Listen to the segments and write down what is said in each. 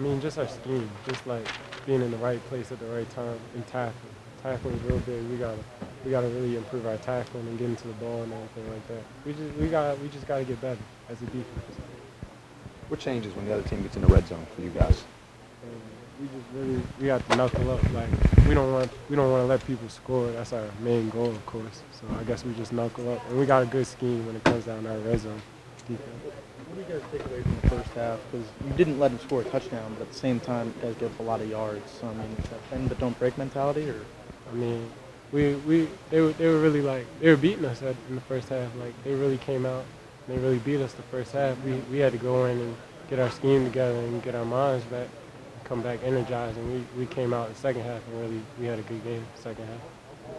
mean, just our scheme, just like being in the right place at the right time and tackling. Tackling is real big. We gotta really improve our tackling and getting to the ball and everything like that. We just gotta get better as a defense. What changes when the other team gets in the red zone for you guys? We got to knuckle up. Like we don't want to let people score. That's our main goal, of course. So I guess we just knuckle up, and we got a good scheme when it comes down to our red zone defense. What do you guys take away from the first half? Because you didn't let them score a touchdown, but at the same time, you guys gave up a lot of yards. So I mean, is that bend but don't break mentality, or? I mean, they were really like they were beating us in the first half. Like they really came out, and they really beat us the first half. We had to go in and get our scheme together and get our minds back. Come back energized, and we came out in the second half and really we had a good game second half.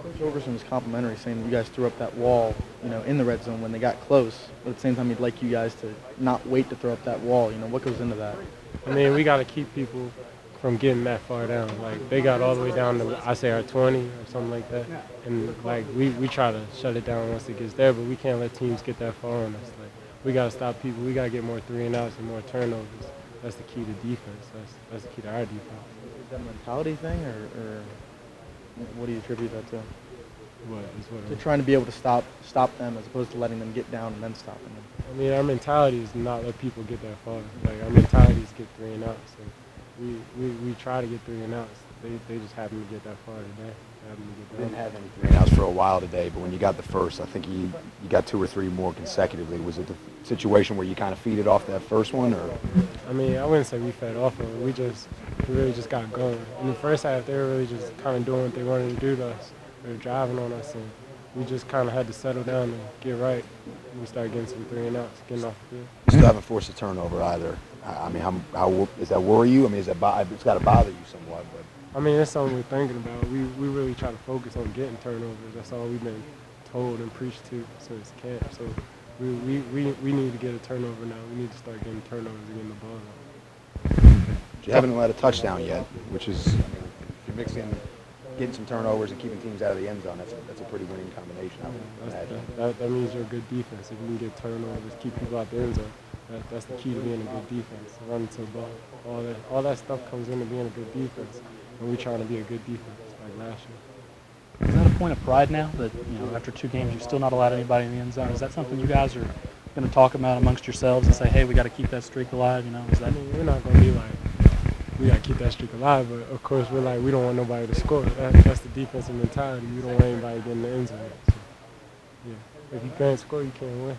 Coach Overson was complimentary, saying you guys threw up that wall, in the red zone when they got close. But at the same time, he'd like you guys to not wait to throw up that wall. What goes into that? I mean, we got to keep people from getting that far down. Like they got all the way down to I say our 20 or something like that, and like we try to shut it down once it gets there, but we can't let teams get that far on us. Like we got to stop people. We got to get more 3-and-outs and more turnovers. That's the key to defense. That's the key to our defense. Is that a mentality thing, or what do you attribute that to? To trying to be able to stop them as opposed to letting them get down and then stopping them. I mean, our mentality is not let people get that far. Like our mentality is get 3-and-outs. So we try to get 3-and-outs. They just happen to get that far today. You didn't have any 3-and-outs for a while today, but when you got the first, I think you got 2 or 3 more consecutively. Was it the situation where you kind of feed it off that first one, or? I mean, I wouldn't say we fed off of it. We really just got going. In the first half, they were really just kind of doing what they wanted to do to us. They were driving on us, and we just kind of had to settle down and get right. We started getting some 3-and-outs, getting off the field. You still haven't forced a turnover either. I mean, how does that worry you? I mean, it's got to bother you somewhat, but. I mean, it's something we're thinking about. We really try to focus on getting turnovers. That's all we've been told and preached to since camp. So we need to get a turnover now. We need to start getting turnovers and getting the ball out. You haven't let a touchdown yet, which is, I mean, if you're mixing getting some turnovers and keeping teams out of the end zone, that's a pretty winning combination, I would imagine. That means you're a good defense. If you can get turnovers, keep people out the end zone, that's the key to being a good defense. Running to the ball. All that stuff comes into being a good defense. And we're trying to be a good defense like last year. Is that a point of pride now that, after 2 games you've still not allowed anybody in the end zone? Is that something you guys are going to talk about amongst yourselves and say, hey, we got to keep that streak alive? Is that? I mean, we're not going to be like, we got to keep that streak alive, but of course we're like, we don't want nobody to score. That's the defensive mentality. We don't want anybody getting in the end zone. So, yeah, if you can't score, you can't win.